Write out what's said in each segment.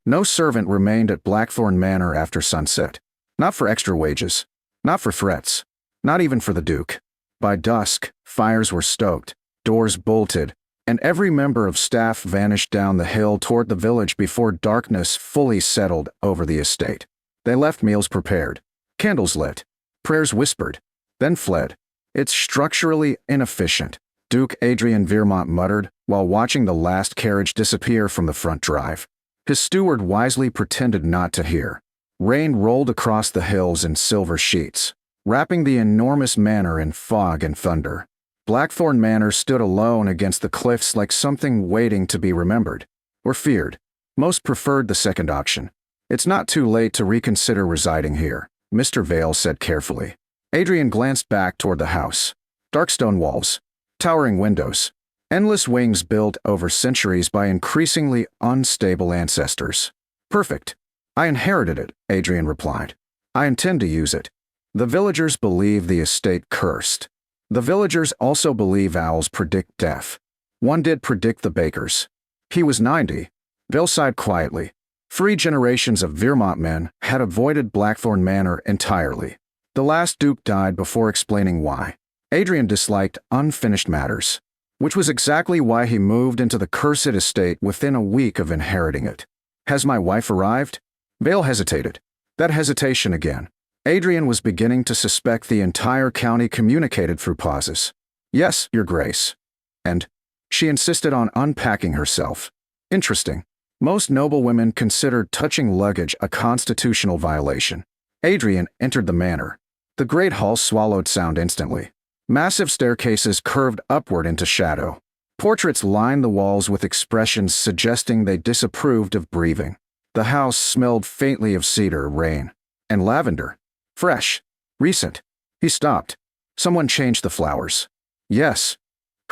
No servant remained at Blackthornne Manor after sunset. Not for extra wages. Not for threats. Not even for the Duke. By dusk, fires were stoked, doors bolted, and every member of staff vanished down the hill toward the village before darkness fully settled over the estate. They left meals prepared, candles lit, prayers whispered, then fled. It's structurally inefficient, Duke Adrian Vermont muttered while watching the last carriage disappear from the front drive. His steward wisely pretended not to hear. Rain rolled across the hills in silver sheets, wrapping the enormous manor in fog and thunder. Blackthornne Manor stood alone against the cliffs like something waiting to be remembered, or feared. Most preferred the second option. It's not too late to reconsider residing here, Mr. Vale said carefully. Adrian glanced back toward the house. Dark stone walls, towering windows, endless wings built over centuries by increasingly unstable ancestors. Perfect. I inherited it, Adrian replied. I intend to use it. The villagers believe the estate cursed. The villagers also believe owls predict death. One did predict the baker's. He was 90. Vale sighed quietly. 3 generations of Vermont men had avoided Blackthornne Manor entirely. The last duke died before explaining why. Adrian disliked unfinished matters, which was exactly why he moved into the cursed estate within a week of inheriting it. Has my wife arrived? Vale hesitated. That hesitation again. Adrian was beginning to suspect the entire county communicated through pauses. Yes, Your Grace. And she insisted on unpacking herself. Interesting. Most noblewomen considered touching luggage a constitutional violation. Adrian entered the manor. The great hall swallowed sound instantly. Massive staircases curved upward into shadow. Portraits lined the walls with expressions suggesting they disapproved of breathing. The house smelled faintly of cedar, rain, and lavender. Fresh. Recent. He stopped. Someone changed the flowers. Yes.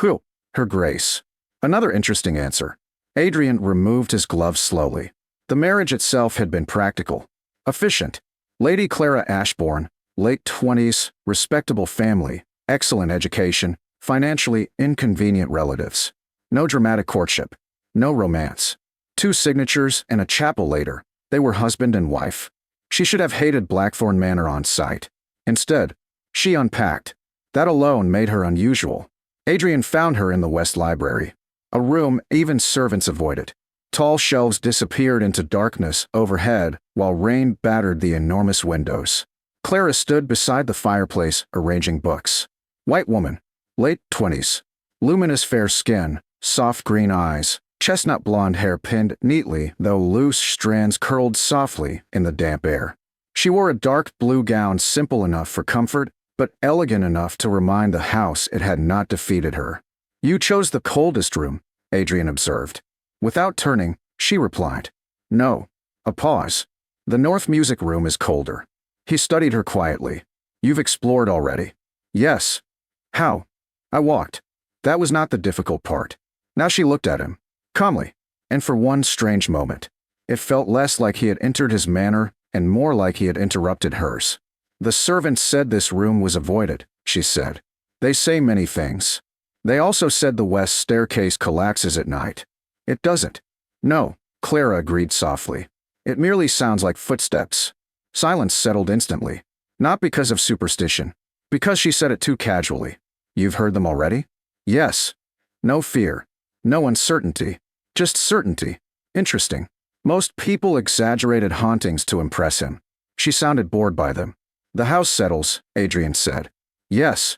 Who? Her Grace. Another interesting answer. Adrian removed his gloves slowly. The marriage itself had been practical. Efficient. Lady Clara Ashbourne, late 20s, respectable family, excellent education, financially inconvenient relatives. No dramatic courtship. No romance. 2 signatures and a chapel later, they were husband and wife. She should have hated Blackthornne Manor on sight. Instead, she unpacked. That alone made her unusual. Adrian found her in the West Library, a room even servants avoided. Tall shelves disappeared into darkness overhead while rain battered the enormous windows. Clara stood beside the fireplace arranging books. White woman, late 20s, luminous fair skin, soft green eyes, chestnut blonde hair pinned neatly though loose strands curled softly in the damp air. She wore a dark blue gown simple enough for comfort, but elegant enough to remind the house it had not defeated her. You chose the coldest room, Adrian observed. Without turning, she replied. No. A pause. The north music room is colder. He studied her quietly. You've explored already. Yes. How? I walked. That was not the difficult part. Now she looked at him. Calmly, and for one strange moment, it felt less like he had entered his manor and more like he had interrupted hers. The servants said this room was avoided, she said. They say many things. They also said the west staircase collapses at night. It doesn't. No, Clara agreed softly. It merely sounds like footsteps. Silence settled instantly. Not because of superstition. Because she said it too casually. You've heard them already? Yes. No fear. No uncertainty. Just certainty. Interesting. Most people exaggerated hauntings to impress him. She sounded bored by them. The house settles, Adrian said. Yes.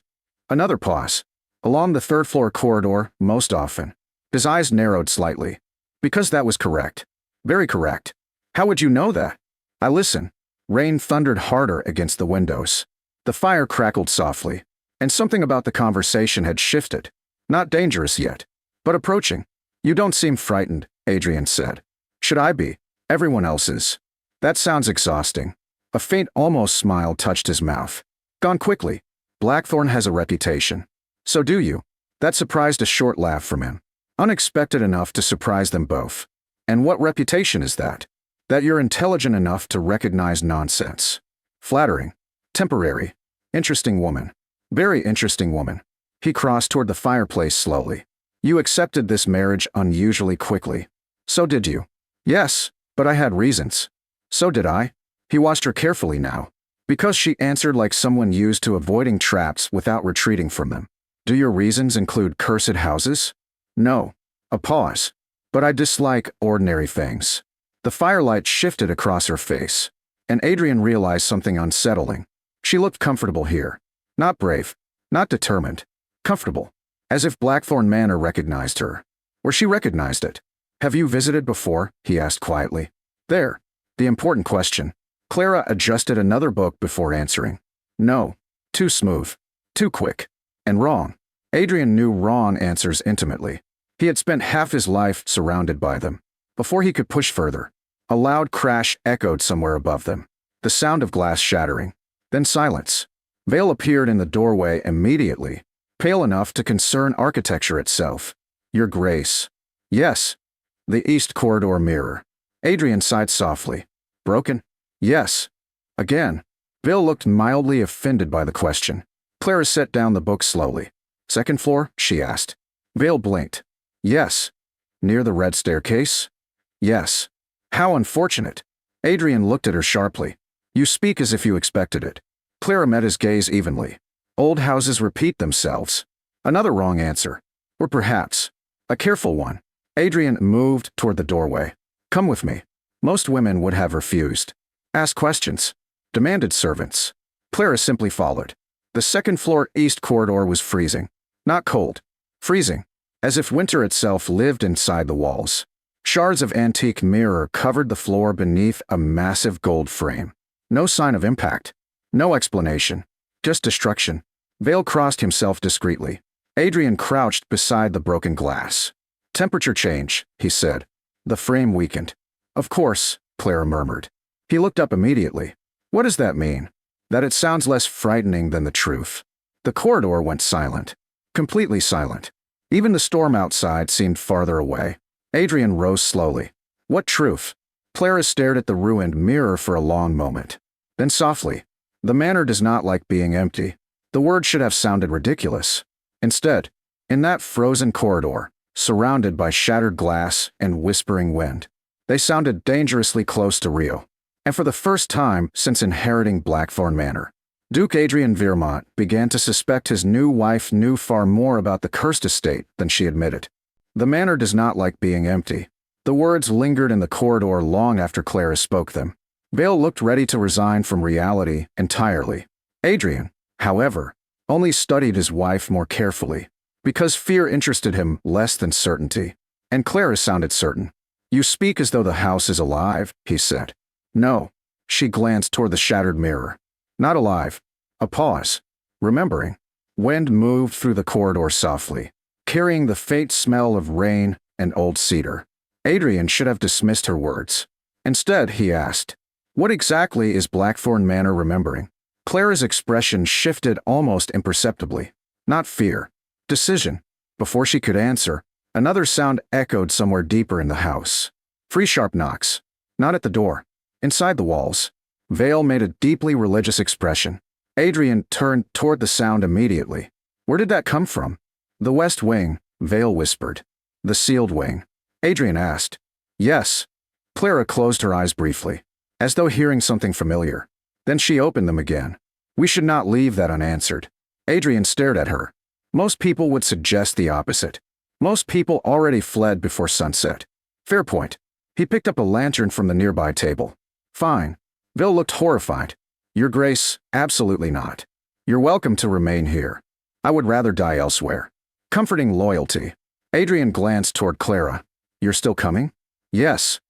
Another pause. Along the 3rd floor corridor, most often. His eyes narrowed slightly. Because that was correct. Very correct. How would you know that? I listen. Rain thundered harder against the windows. The fire crackled softly. And something about the conversation had shifted. Not dangerous yet, but approaching. You don't seem frightened, Adrian said. Should I be? Everyone else is. That sounds exhausting. A faint almost smile touched his mouth. Gone quickly. Blackthornne has a reputation. So do you. That surprised a short laugh from him. Unexpected enough to surprise them both. And what reputation is that? That you're intelligent enough to recognize nonsense. Flattering. Temporary. Interesting woman. Very interesting woman. He crossed toward the fireplace slowly. You accepted this marriage unusually quickly. So did you. Yes. But I had reasons. So did I. He watched her carefully now. Because she answered like someone used to avoiding traps without retreating from them. Do your reasons include cursed houses? No. A pause. But I dislike ordinary things. The firelight shifted across her face, and Adrian realized something unsettling. She looked comfortable here. Not brave. Not determined. Comfortable. As if Blackthornne Manor recognized her. Or she recognized it. Have you visited before? He asked quietly. There. The important question. Clara adjusted another book before answering. No. Too smooth. Too quick. And wrong. Adrian knew wrong answers intimately. He had spent half his life surrounded by them. Before he could push further, a loud crash echoed somewhere above them. The sound of glass shattering. Then silence. Vale appeared in the doorway immediately, pale enough to concern architecture itself. Your Grace. Yes. The east corridor mirror. Adrian sighed softly. Broken? Yes. Again. Vale looked mildly offended by the question. Clara set down the book slowly. Second floor? She asked. Vale blinked. Yes. Near the red staircase? Yes. How unfortunate. Adrian looked at her sharply. You speak as if you expected it. Clara met his gaze evenly. Old houses repeat themselves. Another wrong answer. Or perhaps a careful one. Adrian moved toward the doorway. Come with me. Most women would have refused. Asked questions. Demanded servants. Clara simply followed. The second floor east corridor was freezing. Not cold. Freezing. As if winter itself lived inside the walls. Shards of antique mirror covered the floor beneath a massive gold frame. No sign of impact. No explanation. Just destruction. Vale crossed himself discreetly. Adrian crouched beside the broken glass. Temperature change, he said. The frame weakened. Of course, Clara murmured. He looked up immediately. What does that mean? That it sounds less frightening than the truth. The corridor went silent. Completely silent. Even the storm outside seemed farther away. Adrian rose slowly. What truth? Clara stared at the ruined mirror for a long moment. Then softly. The manor does not like being empty. The word should have sounded ridiculous. Instead, in that frozen corridor, surrounded by shattered glass and whispering wind, they sounded dangerously close to real. And for the first time since inheriting Blackthornne Manor, Duke Adrian Vermont began to suspect his new wife knew far more about the cursed estate than she admitted. The manor does not like being empty. The words lingered in the corridor long after Clara spoke them. Vale looked ready to resign from reality entirely. Adrian, however, only studied his wife more carefully, because fear interested him less than certainty. And Clara sounded certain. You speak as though the house is alive, he said. No. She glanced toward the shattered mirror. Not alive. A pause. Remembering. Wind moved through the corridor softly, carrying the faint smell of rain and old cedar. Adrian should have dismissed her words. Instead, he asked, what exactly is Blackthornne Manor remembering? Clara's expression shifted almost imperceptibly. Not fear. Decision. Before she could answer, another sound echoed somewhere deeper in the house. 3 sharp knocks. Not at the door. Inside the walls. Vale made a deeply religious expression. Adrian turned toward the sound immediately. Where did that come from? The west wing, Vale whispered. The sealed wing. Adrian asked. Yes. Clara closed her eyes briefly, as though hearing something familiar. Then she opened them again. We should not leave that unanswered. Adrian stared at her. Most people would suggest the opposite. Most people already fled before sunset. Fair point. He picked up a lantern from the nearby table. Fine. Vale looked horrified. Your Grace, absolutely not. You're welcome to remain here. I would rather die elsewhere. Comforting loyalty. Adrian glanced toward Clara. You're still coming? Yes.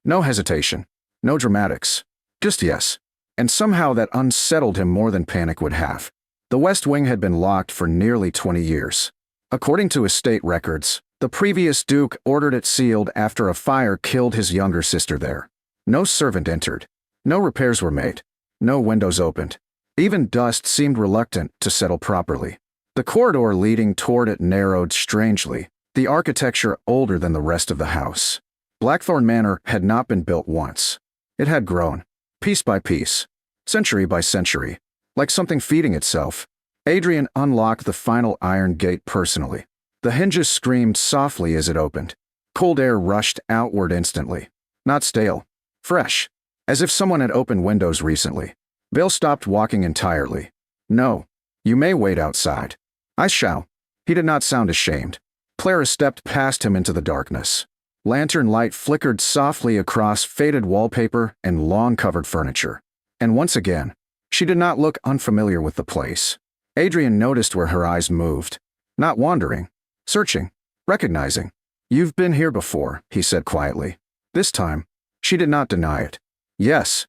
No hesitation. No dramatics. Just yes. And somehow that unsettled him more than panic would have. The West Wing had been locked for nearly 20 years. According to estate records, the previous Duke ordered it sealed after a fire killed his younger sister there. No servant entered. No repairs were made. No windows opened. Even dust seemed reluctant to settle properly. The corridor leading toward it narrowed strangely, the architecture older than the rest of the house. Blackthornne Manor had not been built once. It had grown, piece by piece, century by century, like something feeding itself. Adrian unlocked the final iron gate personally. The hinges screamed softly as it opened. Cold air rushed outward instantly. Not stale, fresh, as if someone had opened windows recently. Vale stopped walking entirely. No, you may wait outside. I shall. He did not sound ashamed. Clara stepped past him into the darkness. Lantern light flickered softly across faded wallpaper and lawn-covered furniture. And once again, she did not look unfamiliar with the place. Adrian noticed where her eyes moved. Not wandering, searching, recognizing. You've been here before, he said quietly. This time, she did not deny it. Yes.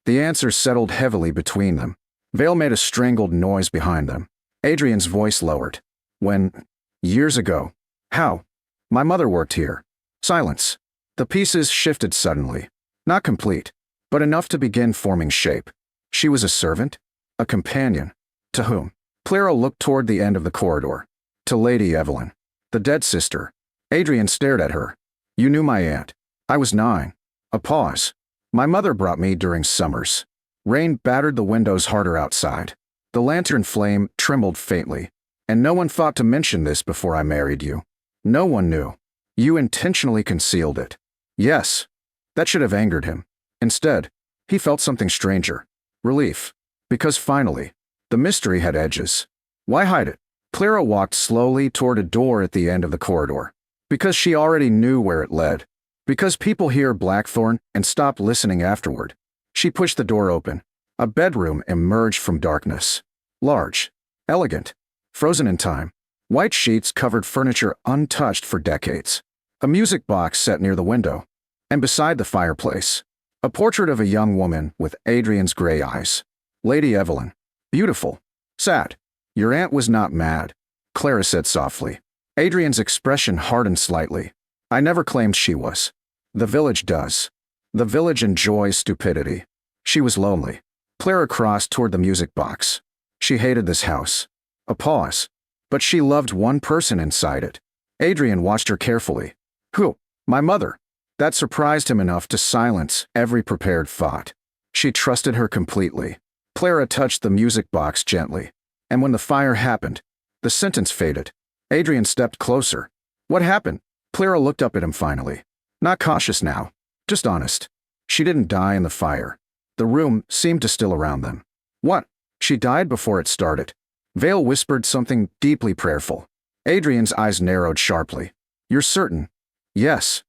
The answer settled heavily between them. Vale made a strangled noise behind them. Adrian's voice lowered. When? Years ago. How? My mother worked here. Silence. The pieces shifted suddenly. Not complete, but enough to begin forming shape. She was a servant? A companion? To whom? Clara looked toward the end of the corridor. To Lady Evelyn. The dead sister. Adrian stared at her. You knew my aunt. I was 9. A pause. My mother brought me during summers. Rain battered the windows harder outside. The lantern flame trembled faintly. And no one thought to mention this before I married you. No one knew. You intentionally concealed it. Yes. That should have angered him. Instead, he felt something stranger. Relief. Because finally, the mystery had edges. Why hide it? Clara walked slowly toward a door at the end of the corridor. Because she already knew where it led. Because people hear Blackthornne and stop listening afterward. She pushed the door open. A bedroom emerged from darkness. Large. Elegant. Frozen in time. White sheets covered furniture untouched for decades. A music box set near the window. And beside the fireplace, a portrait of a young woman with Adrian's gray eyes. Lady Evelyn. Beautiful. Sad. Your aunt was not mad, Clara said softly. Adrian's expression hardened slightly. I never claimed she was. The village does. The village enjoys stupidity. She was lonely. Clara crossed toward the music box. She hated this house. A pause. But she loved one person inside it. Adrian watched her carefully. Who? My mother. That surprised him enough to silence every prepared thought. She trusted her completely. Clara touched the music box gently. And when the fire happened, the sentence faded. Adrian stepped closer. What happened? Clara looked up at him finally. Not cautious now. Just honest. She didn't die in the fire. The room seemed to still around them. What? She died before it started. Vale whispered something deeply prayerful. Adrian's eyes narrowed sharply. You're certain? Yes.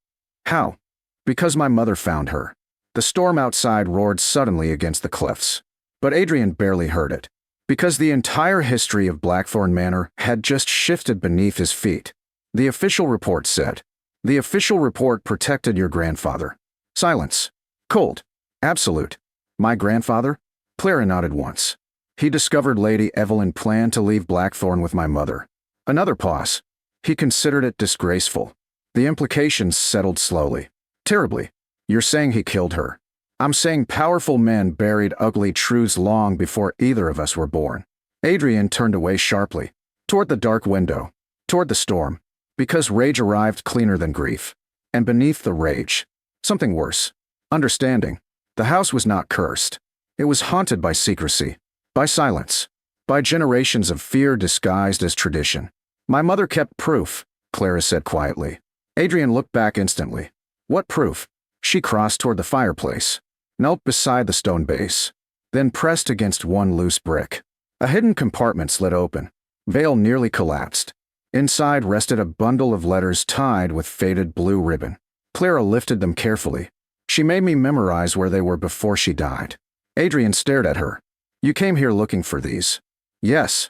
How? Because my mother found her. The storm outside roared suddenly against the cliffs. But Adrian barely heard it. Because the entire history of Blackthornne Manor had just shifted beneath his feet. The official report said. The official report protected your grandfather. Silence. Cold. Absolute. My grandfather? Clara nodded once. He discovered Lady Evelyn planned to leave Blackthornne with my mother. Another pause. He considered it disgraceful. The implications settled slowly. Terribly. You're saying he killed her. I'm saying powerful men buried ugly truths long before either of us were born. Adrian turned away sharply. Toward the dark window. Toward the storm. Because rage arrived cleaner than grief. And beneath the rage, something worse. Understanding. The house was not cursed. It was haunted by secrecy. By silence. By generations of fear disguised as tradition. My mother kept proof, Clara said quietly. Adrian looked back instantly. What proof? She crossed toward the fireplace. Knelt beside the stone base. Then pressed against one loose brick. A hidden compartment slid open. Vale nearly collapsed. Inside rested a bundle of letters tied with faded blue ribbon. Clara lifted them carefully. She made me memorize where they were before she died. Adrian stared at her. You came here looking for these. Yes.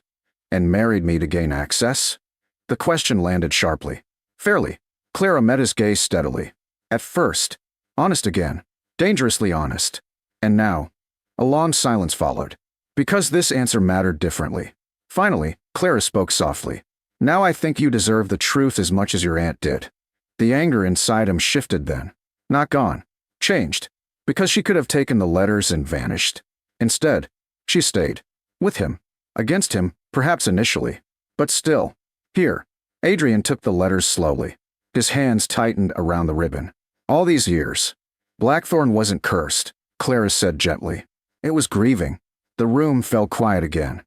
And married me to gain access? The question landed sharply. Fairly. Clara met his gaze steadily. At first. Honest again. Dangerously honest. And now. A long silence followed. Because this answer mattered differently. Finally, Clara spoke softly. Now I think you deserve the truth as much as your aunt did. The anger inside him shifted then. Not gone. Changed. Because she could have taken the letters and vanished. Instead, she stayed. With him. Against him, perhaps initially. But still. Here. Adrian took the letters slowly. His hands tightened around the ribbon. All these years. Blackthornne wasn't cursed, Clara said gently. It was grieving. The room fell quiet again.